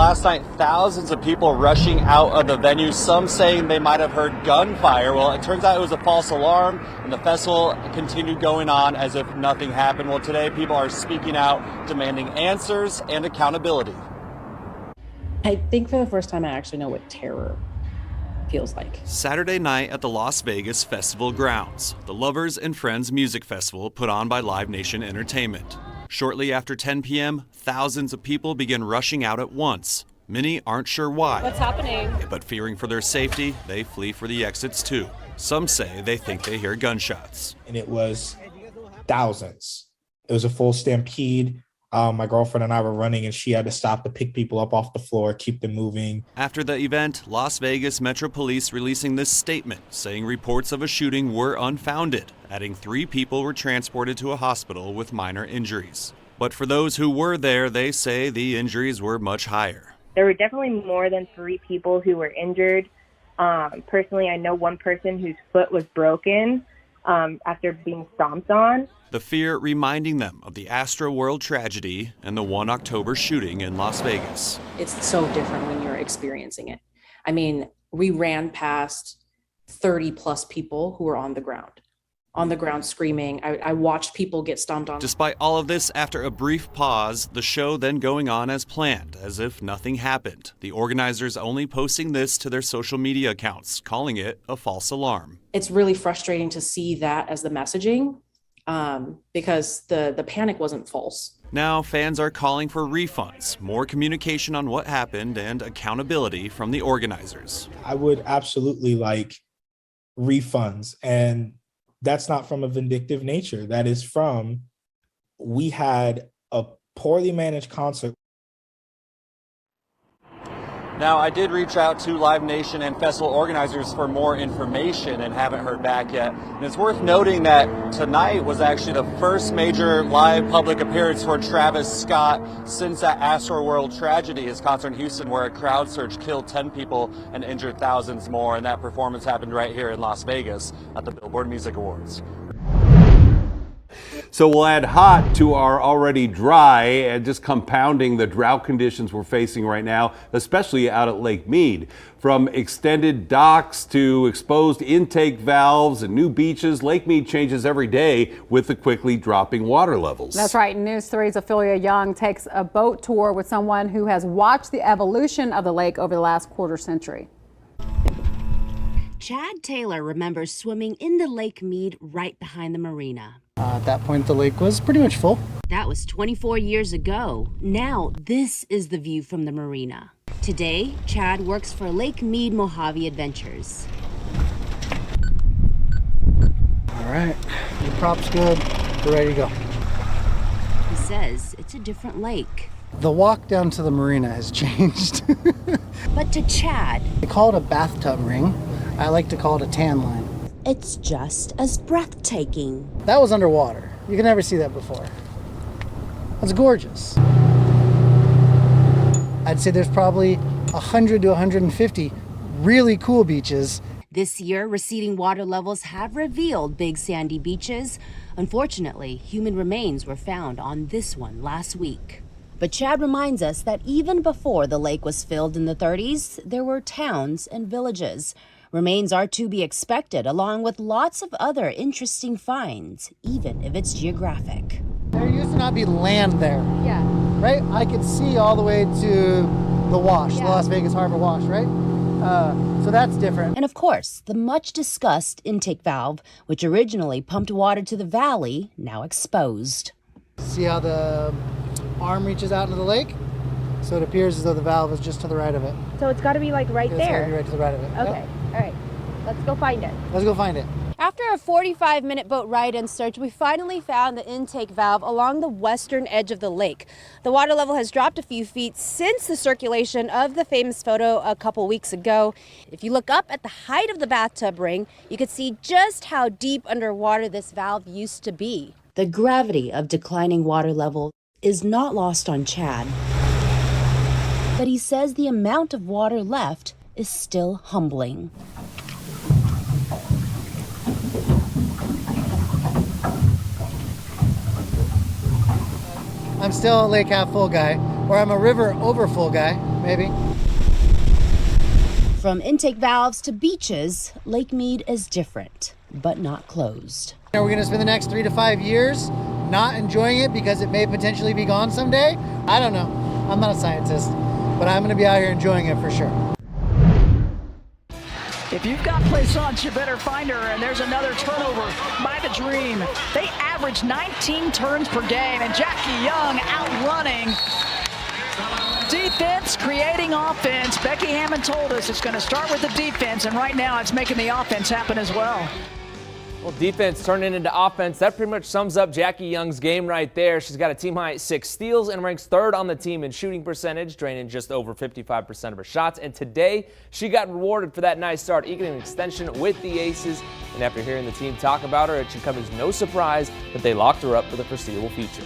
last night, thousands of people rushing out of the venue, some saying they might have heard gunfire. Well, it turns out it was a false alarm, and the festival continued going on as if nothing happened. Well, today people are speaking out, demanding answers and accountability. I think for the first time I actually know what terror feels like. Saturday night at the Las Vegas Festival grounds, the Lovers and Friends Music Festival put on by Live Nation Entertainment. Shortly after 10 p.m., thousands of people begin rushing out at once. Many aren't sure why. What's happening? But fearing for their safety, they flee for the exits too. Some say they think they hear gunshots. And it was thousands. It was a full stampede. My girlfriend and I were running, and she had to stop to pick people up off the floor, keep them moving. After the event, Las Vegas Metro Police releasing this statement saying reports of a shooting were unfounded, adding 3 people were transported to a hospital with minor injuries. But for those who were there, they say the injuries were much higher. There were definitely more than 3 people who were injured. Personally, I know one person whose foot was broken after being stomped on. The fear reminding them of the Astroworld tragedy and the 1 October shooting in Las Vegas. It's so different when you're experiencing it. I mean, we ran past 30 plus people who were on the ground screaming. I watched people get stomped on. Despite all of this, after a brief pause, the show then going on as planned, as if nothing happened. The organizers only posting this to their social media accounts, calling it a false alarm. It's really frustrating to see that as the messaging. Because the panic wasn't false. Now fans are calling for refunds, more communication on what happened, and accountability from the organizers. I would absolutely like refunds, and that's not from a vindictive nature. That is from, we had a poorly managed concert. Now, I did reach out to Live Nation and festival organizers for more information and haven't heard back yet. And it's worth noting that tonight was actually the first major live public appearance for Travis Scott since that Astroworld tragedy, his concert in Houston, where a crowd surge killed 10 people and injured thousands more. And that performance happened right here in Las Vegas at the Billboard Music Awards. So we'll add hot to our already dry and just compounding the drought conditions we're facing right now, especially out at Lake Mead. From extended docks to exposed intake valves and new beaches, Lake Mead changes every day with the quickly dropping water levels. That's right. News 3's Ophelia Young takes a boat tour with someone who has watched the evolution of the lake over the last quarter century. Chad Taylor remembers swimming in the Lake Mead right behind the marina. At that point, the lake was pretty much full. That was 24 years ago. Now, this is the view from the marina. Today, Chad works for Lake Mead Mojave Adventures. All right, the prop's good. We're ready to go. He says it's a different lake. The walk down to the marina has changed. But to Chad, they call it a bathtub ring. I like to call it a tan line. it's just as breathtaking. That was underwater. You can never see that before. That's gorgeous. I'd say there's probably 100 to 150 really cool beaches. This year, receding water levels have revealed big sandy beaches. Unfortunately, human remains were found on this one last week. But Chad reminds us that even before the lake was filled in the 30s, there were towns and villages. Remains are to be expected, along with lots of other interesting finds, even if it's geographic. There used to not be land there. Yeah. Right? I could see all the way to the wash, the Las Vegas Harbor Wash, right? So that's different. And of course, the much discussed intake valve, which originally pumped water to the valley, now exposed. See how the arm reaches out into the lake? So it appears as though the valve is just to the right of it. So it's got to be like right It's got to there. be right to the right of it. Okay, Yep. all right. Let's go find it. Let's go find it. After a 45-minute boat ride and search, we finally found the intake valve along the western edge of the lake. The water level has dropped a few feet since the circulation of the famous photo a couple weeks ago. If you look up at the height of the bathtub ring, you can see just how deep underwater this valve used to be. The gravity of declining water level is not lost on Chad, but he says the amount of water left is still humbling. I'm still a lake half full guy, or I'm a river over full guy, maybe. From intake valves to beaches, Lake Mead is different, but not closed. Are we going to spend the next 3 to 5 years not enjoying it because it may potentially be gone someday? I don't know. I'm not a scientist, but I'm going to be out here enjoying it for sure. If you've got Plaisance, you better find her. And there's another turnover by the Dream. They average 19 turns per game, and Jackie Young outrunning defense, creating offense. Becky Hammond told us it's going to start with the defense, and right now it's making the offense happen as well. Well, defense turning into offense. That pretty much sums up Jackie Young's game right there. She's got a team-high 6 steals and ranks 3rd on the team in shooting percentage, draining just over 55% of her shots. And today, she got rewarded for that nice start, eking an extension with the Aces. And after hearing the team talk about her, it should come as no surprise that they locked her up for the foreseeable future.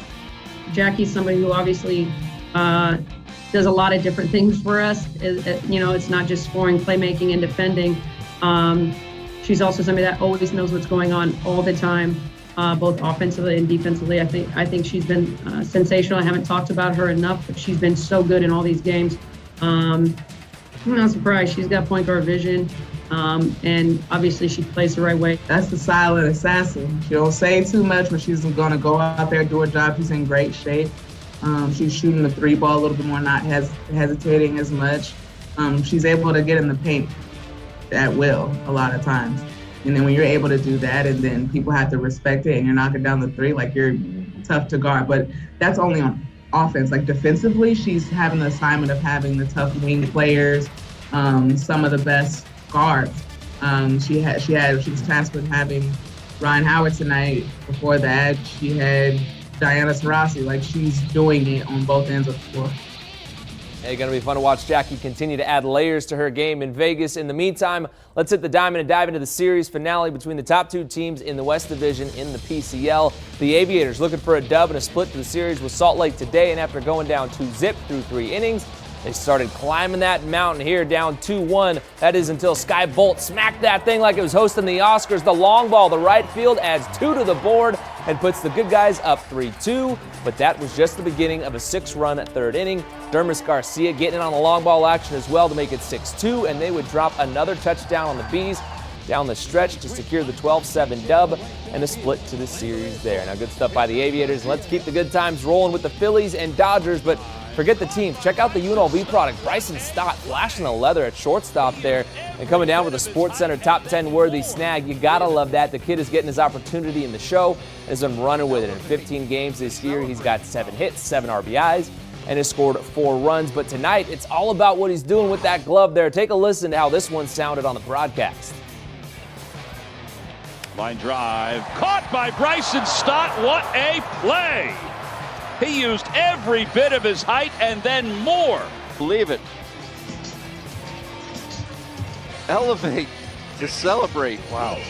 Jackie's somebody who obviously does a lot of different things for us. It's not just scoring, playmaking, and defending. She's also somebody that always knows what's going on all the time, both offensively and defensively. I think she's been sensational. I haven't talked about her enough, but she's been so good in all these games. I'm not surprised. She's got point guard vision, and obviously she plays the right way. That's the silent assassin. She don't say too much, but she's going to go out there, do her job. She's in great shape. She's shooting the 3 ball a little bit more, not hesitating as much. She's able to get in the paint at will a lot of times. And then when you're able to do that, and then people have to respect it, and you're knocking down the 3, like, you're tough to guard. But that's only on offense. Like, defensively, she's having the assignment of having the tough wing players, some of the best guards. She was tasked with having Ryan Howard tonight. Before that, she had Diana Taurasi. Like, she's doing it on both ends of the floor. It's going to be fun to watch Jackie continue to add layers to her game in Vegas. In the meantime, let's hit the diamond and dive into the series finale between the top 2 teams in the West Division in the PCL. The Aviators looking for a dub and a split to the series with Salt Lake today, and after going down 2-0 through 3 innings, they started climbing that mountain here, down 2-1. That is until Sky Bolt smacked that thing like it was hosting the Oscars. The long ball, the right field, adds 2 to the board and puts the good guys up 3-2. But that was just the beginning of a 6-run 3rd inning. Dermis Garcia getting in on the long ball action as well to make it 6-2, and they would drop another touchdown on the Bees down the stretch to secure the 12-7 dub and a split to the series there. Now, good stuff by the Aviators. Let's keep the good times rolling with the Phillies and Dodgers, but forget the teams. Check out the UNLV product. Bryson Stott flashing the leather at shortstop there and coming down with a SportsCenter top 10 worthy snag. You gotta love that. The kid is getting his opportunity in the show and has been running with it. In 15 games this year, he's got 7 hits, 7 RBIs, and has scored 4 runs. But tonight, it's all about what he's doing with that glove there. Take a listen to how this one sounded on the broadcast. Line drive, caught by Bryson Stott. What a play! He used every bit of his height and then more. Believe it. Elevate. Just celebrate. Wow.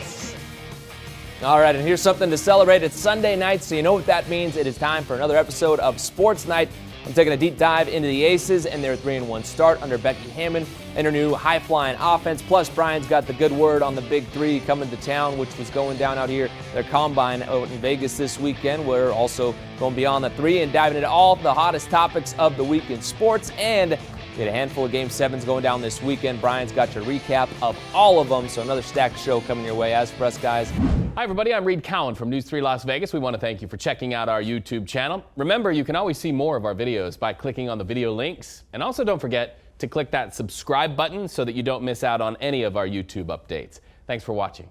All right, and here's something to celebrate. It's Sunday night, so you know what that means. It is time for another episode of Sports Night. I'm taking a deep dive into the Aces and their 3-1 start under Becky Hammond and her new high-flying offense. Plus, Brian's got the good word on the Big 3 coming to town, which was going down out here, their combine out in Vegas this weekend. We're also going beyond the 3 and diving into all the hottest topics of the week in sports. And we had a handful of Game 7s going down this weekend. Brian's got your recap of all of them, so another stacked show coming your way. As for us, guys. Hi, everybody. I'm Reed Cowan from News 3 Las Vegas. We want to thank you for checking out our YouTube channel. Remember, you can always see more of our videos by clicking on the video links. And also don't forget to click that subscribe button so that you don't miss out on any of our YouTube updates. Thanks for watching.